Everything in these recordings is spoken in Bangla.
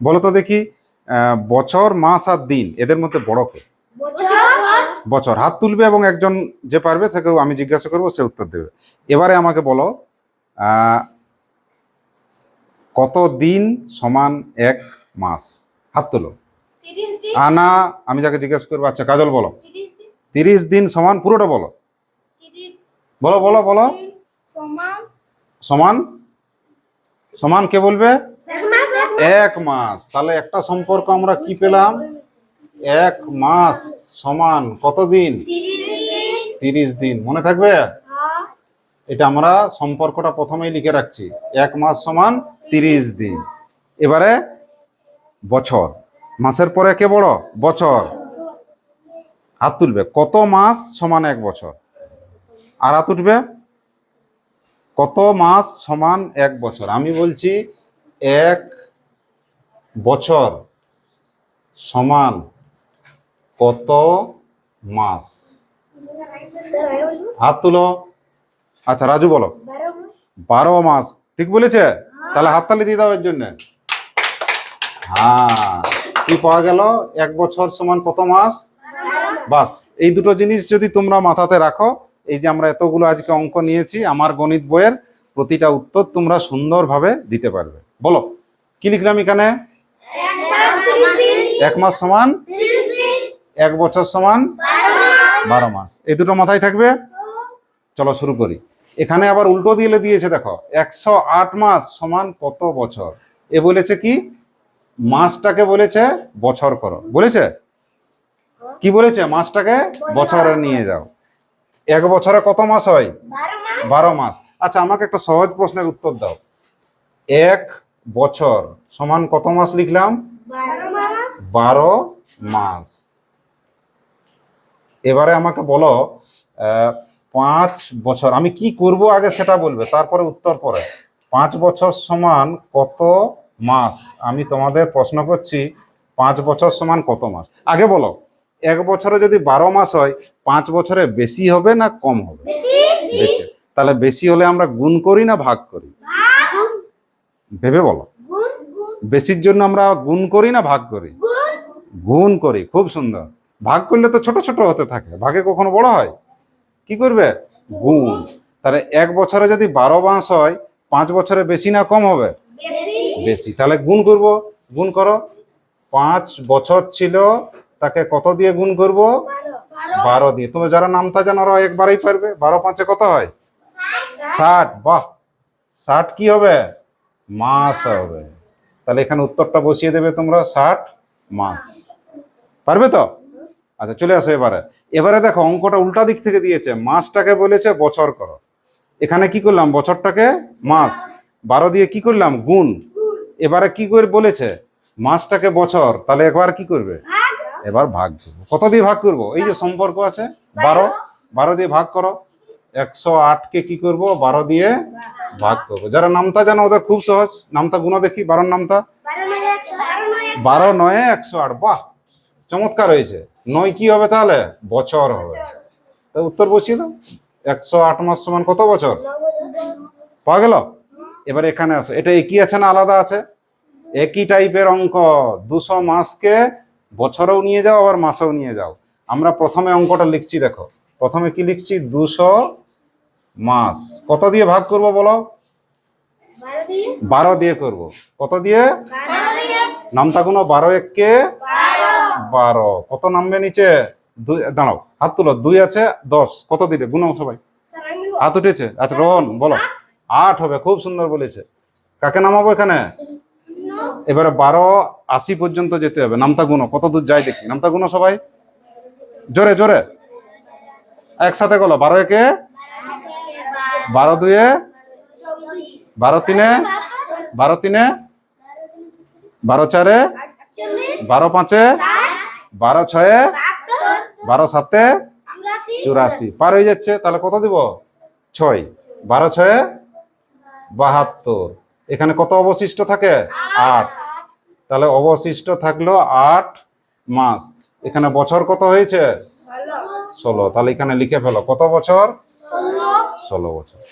বলো তো দেখি, বছর, মাস আর দিন এদের মধ্যে বড় কে? বছর। হাত তুলবে এবং একজন যে পারবে তাকে আমি জিজ্ঞাসা করবো, সে উত্তর দেবে। এবারে আমাকে বলো, কত দিন সমান এক মাস? হাত তুলো। আনা, আমি যাকে জিজ্ঞাসা করবো। আচ্ছা কাজল বলো। 30 দিন সমান, পুরোটা বলো। বলো বলো বলো। সমান সমান কে বলবে? এক মাস। তাহলে একটা সম্পর্ক আমরা কি পেলাম? এক মাস সমান কত দিন? 30 দিন। মনে থাকবে? এটা আমরা সম্পর্কটা প্রথমেই লিখে রাখছি, এক মাস সমান 30 দিন। এবারে বছর, মাসের পরে কে বড়? বছর। হাত তুলবে। কত মাস সমান এক বছর? আর হাত উঠবে। কত মাস সমান এক বছর? আমি বলছি এক বছর সমান কত মাস? হাত তুলো। আচ্ছা রাজু বলো। 12 মাস। ঠিক বলেছে? তাহলে হাততালি দিয়ে দাও এর জন্য। হ্যাঁ, কি পাওয়া গেল? এক বছর সমান কত মাস? বাস, এই দুটো জিনিস যদি তোমরা মাথাতে রাখো, এই যে আমরা এতগুলো আজকে অঙ্ক নিয়েছি, আমার গণিত বইয়ের প্রতিটা উত্তর তোমরা সুন্দরভাবে দিতে পারবে। বলো কি লিখলাম এখানে? এক মাস সমান, এক বছর সমান 12 মাস। এই দুটো মাথায় থাকবে। চলো শুরু করি। এখানে আবার উল্টো দিয়ে দিয়েছে, দেখো 108 মাস সমান কত বছর? এ বলেছে কি, মাসটাকে বলেছে বছর করো, বলেছে কি বলেছে? মাসটাকে বছরে নিয়ে যাও। এক বছরে কত মাস হয়? 12 মাস। আচ্ছা আমাকে একটা সহজ প্রশ্নের উত্তর দাও। এক বছর সমান কত মাস লিখলাম? 12 মাস। এবারে আমাকে বলো, 5 বছর আমি কি করব আগে সেটা বলবে, তারপরে উত্তর পরে। 5 বছর সমান কত মাস? আমি তোমাদের প্রশ্ন করছি, 5 বছর সমান কত মাস? আগে বলো, এক বছরে যদি 12 মাস হয়, 5 বছরে বেশি হবে না কম হবে? বেশি। তাহলে বেশি হলে আমরা গুণ করি না ভাগ করি? ভেবে বলো। বেশির জন্য আমরা গুণ করি না ভাগ করি? গুণ করি। খুব সুন্দর। ভাগ করলে তো ছোট ছোট হতে থাকে, ভাগে কখনো বড় হয়? কি করবে? গুণ। তাহলে এক বছরে যদি 12 মাস হয়, 5 বছরে বেশি না কম হবে? বেশি। তাহলে গুণ করব। গুণ করো। 5 বছর ছিল, তাকে কত দিয়ে গুণ করব? 12 দিয়ে। তুমি যারা নামতা জানো ওরা একবারেই পারবে। 12 5 কত হয়? 60। বাহ, 60 কি হবে? মাস হবে। তাহলে এখানে উত্তরটা বসিয়ে দেবে তোমরা, 60 মাস। পারবে তো? আচ্ছা চলে আসো এবারে। এবারে দেখো অঙ্কটা উল্টা দিক থেকে দিয়েছে, মাসটাকে বলেছে বছর করো। এখানে কি করলাম? বছরটাকে মাস, 12 দিয়ে কি করলাম? গুণ। এবারে কি করে বলেছে? মাসটাকে বছর। তাহলে একবার কি করবে? এবার ভাগ করবো। কত দিয়ে ভাগ করব? এই যে সম্পর্ক আছে 12, 12 দিয়ে ভাগ করো। 108 কে কি করব? 12 দিয়ে ভাগ করব। যারা নামতা জানো ওদের খুব সহজ। নামতা গুণ দেখি, 12 নামতা। 12 9 108। বাহ, চমৎকার হয়েছে। 9 কি হবে তাহলে? বছর হবে। তো উত্তর বসিয়ে দাও। 108 মাস সমান কত বছর? পাওয়া গেল? এবার এখানে আসো। এটা একই আছে না আলাদা আছে? একই টাইপের অঙ্ক। 200 মাসকে বছরেও নিয়ে যাও, আবার মাসেও নিয়ে যাও। আমরা প্রথমে অঙ্কটা লিখছি, দেখো প্রথমে কি লিখছি? 200 মাস। কত দিয়ে ভাগ করব বলো? 12 দিয়ে করব। কত দিয়ে? নামতা গুনো। 12 1 কে 12। কত নামবে নিচে? 2। দাঁড়াও, হাত তুলো। 2 আছে 10, কত দিলে? গুনো সবাই। হাত উঠেছে। আচ্ছা রোহন বলো। 8 হবে। খুব সুন্দর বলেছে। কাকে নামাবো এখানে? এবারে 12 80 পর্যন্ত যেতে হবে। নামতা গুনো, কত দূর যায় দেখি। নামতা গুনো সবাই, জোরে জোরে একসাথে গেলো। 12 একে 12, 2 এ 12, 3 এ 12, 3 এ 12, 4 এ 12, 5 এ 12, 6 এ 12, 7 এ 84। পার হয়ে যাচ্ছে। তাহলে কত দিব? 6। 12 6 এ 72। এখানে কত অবশিষ্ট থাকে? 8। তাহলে অবশিষ্ট থাকলো 8 মাস। এখানে বছর কত হয়েছে? 16। তাহলে এখানে লিখে ফেলো, কত বছর? 16 বছর।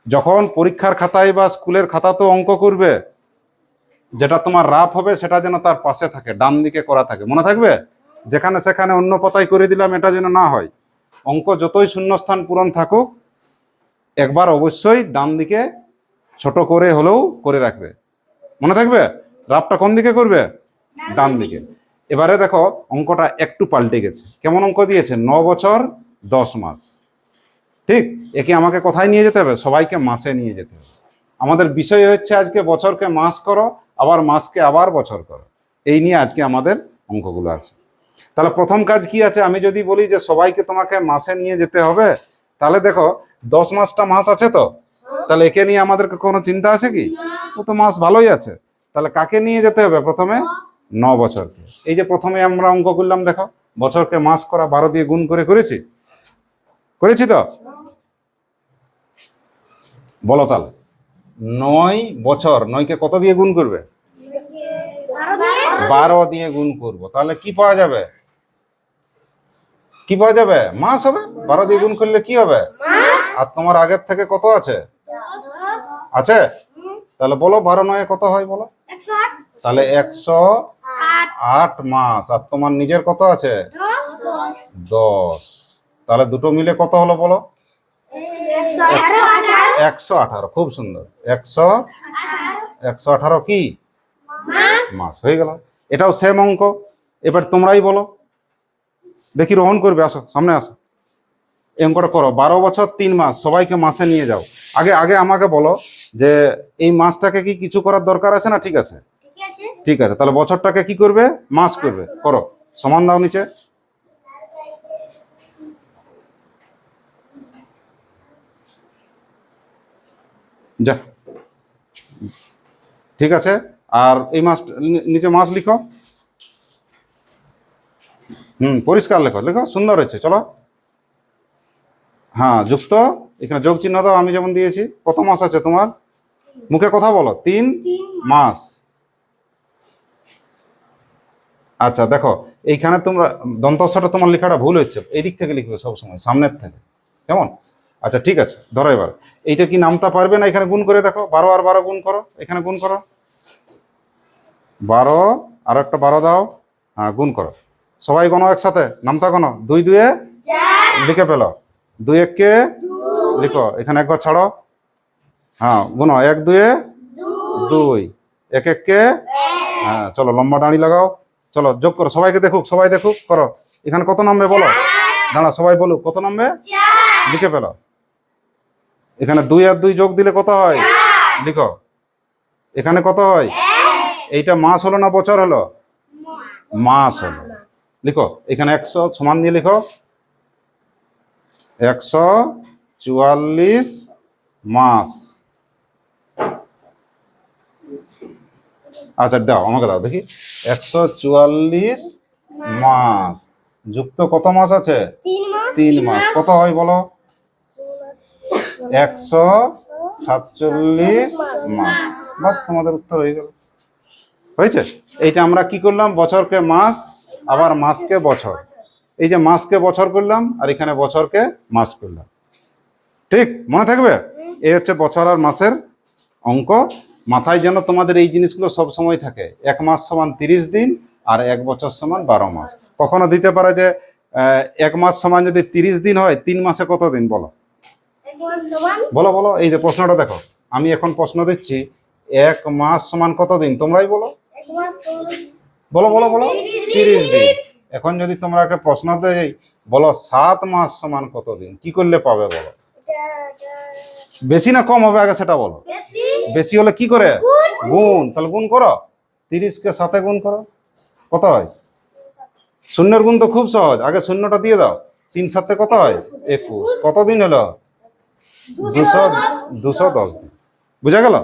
যখন পরীক্ষার খাতায় বা স্কুলের খাতাতেও অঙ্ক করবে, যেটা তোমার রাফ হবে সেটা যেন তার পাশে থাকে, ডান দিকে করা থাকে, মনে থাকবে? যেখানে সেখানে অন্য পাতায় করে দিলাম, এটা যেন না হয়। অঙ্ক যতই শূন্যস্থান পূরণ থাকুক, একবার অবশ্যই ডান দিকে ছোট করে হলেও করে রাখবে, মনে থাকবে? রাফটা কোন দিকে করবে? ডান দিকে। এবারে দেখো অঙ্কটা একটু পাল্টে গেছে। কেমন অঙ্ক দিয়েছে? 9 বছর 10 মাস। ঠিক, একে আমাকে কোথায় নিয়ে যেতে হবে? সবাইকে মাসে নিয়ে যেতে হবে। আমাদের বিষয় হচ্ছে আজকে বছরকে মাস করো, আবার মাসকে আবার বছর করো। এই নিয়ে আজকে আমাদের অঙ্কগুলো আছে। তাহলে প্রথম কাজ কি আছে? আমি যদি বলি যে সবাইকে তোমাকে মাসে নিয়ে যেতে হবে, তাহলে দেখো 10 মাসটা মাস আছে তো, তাহলে একে নিয়ে আমাদের কোনো চিন্তা আছে কি? ও তো মাস ভালোই আছে। তাহলে কাকে নিয়ে যেতে হবে প্রথমে? 9 বছরকে। এই যে প্রথমে আমরা অঙ্ক করলাম, দেখো বছরকে মাস করা 12 দিয়ে গুণ করে করেছি তো? বলো তাহলে 9 বছর, 9কে কত দিয়ে গুণ করবে? 12 দিয়ে গুণ করব। তাহলে কি পাওয়া যাবে? কি পাওয়া যাবে? মাস হবে। 12 দিয়ে গুণ করলে কি হবে? আর তোমার আগের থেকে কত আছে? আছে। তাহলে বলো 12 9 কত হয় বলো? তাহলে 108 মাস। আর তোমার নিজের কত আছে? 10। তাহলে দুটো মিলে কত হলো বলো? 118। খুব সুন্দর। 118 কি মাস হয়ে গেল। এটাও সেম অঙ্ক। এবার তোমরাই বলো, দেখি রোহন করবে, আসো সামনে আসো, এই অঙ্কটা করো। 12 বছর 3 মাস, সবাইকে মাসে নিয়ে যাও। আগে আগে আমাকে বলো যে এই মাসটাকে কি কিছু করার দরকার আছে না? ঠিক আছে, ঠিক আছে। তাহলে বছরটাকে কি করবে? মাস করবে। করো, সমান দাও নিচে। যা, ঠিক আছে। আর এই মাস নিচে মাস লিখো। পরিষ্কার লেখো, লেখো, সুন্দর হচ্ছে। চলো, হ্যাঁ যুক্ত, এখানে যোগ চিহ্ন দাও, আমি যেমন দিয়েছি। কত মাস আছে তোমার? মুখে কথা বলো। 3 মাস। আচ্ছা দেখো, এইখানে তোমরা দন্তস্বটা তোমার লেখাটা ভুল হচ্ছে, এই দিক থেকে লিখবে সবসময়, সামনের থেকে, কেমন? আচ্ছা ঠিক আছে, ধরো এবার এইটা কি নামতা পারবে না? এখানে গুণ করে দেখো, 12 আর 12 গুণ করো, এখানে গুণ করো। 12 আর একটা 12 দাও, হ্যাঁ গুণ করো। সবাই গণো একসাথে, নামতা গণো। 2 2 লিখে পেলো। 2 1 কে লিখো, এখানে একবার ছাড়ো, হ্যাঁ গুনো। 1 2 2, 1 1 কে, হ্যাঁ চলো লম্বা দাঁড়ি লাগাও। চলো যোগ করো, সবাইকে দেখুক, সবাই দেখুক, করো। এখানে কত নামবে বলো? দাঁড়া, সবাই বলুক কত নামবে। লিখে পেলো। এখানে 2 আর 2 যোগ দিলে কত হয়? লিখো। এখানে কত হয়? এইটা মাস হলো না বছর হলো? মাস হলো। লিখো এখানে 100 সমান দিয়ে লিখো, 144 মাস। আচ্ছা দাও, আমাকে দাও দেখি। 144 মাস যুক্ত কত মাস আছে? 3 মাস। কত হয় বলো? 147 মাস। বাস, তোমাদের উত্তর হয়ে গেল। হয়েছে? এইটা আমরা কি করলাম? বছরকে মাস, আবার মাসকে বছর। এই যে মাসকে বছর করলাম, আর এখানে বছরকে মাস করলাম। ঠিক, মনে থাকবে? এই হচ্ছে বছর আর মাসের অঙ্ক। মাথায় যেন তোমাদের এই জিনিসগুলো সব সময় থাকে। 1 মাস সমান 30 দিন, আর 1 বছর সমান 12 মাস। কখনো দিতে পারে যে 1 মাস সমান যদি 30 দিন হয়, 3 মাসে কত দিন বলো? বলো বলো, এই যে প্রশ্নটা দেখো, আমি এখন প্রশ্ন দিচ্ছি, 1 মাস সমান কত দিন? তোমরাই বলো, বলো বলো বলো। 30 দিন। এখন যদি তোমরাকে প্রশ্ন দেই, বলো 7 মাস সমান কত দিন, কি করলে পাবে বলো? বেশি না কম হবে আগে সেটা বলো। বেশি হলে কি করে? গুণ। তাহলে গুণ করো, 30 কে 7 গুণ করো, কত হয়? শূন্যের গুণ তো খুব সহজ, আগে শূন্যটা দিয়ে দাও। 3 7 কত হয়? 21। কত দিন হলো? 210 দিন। বুঝা গেল?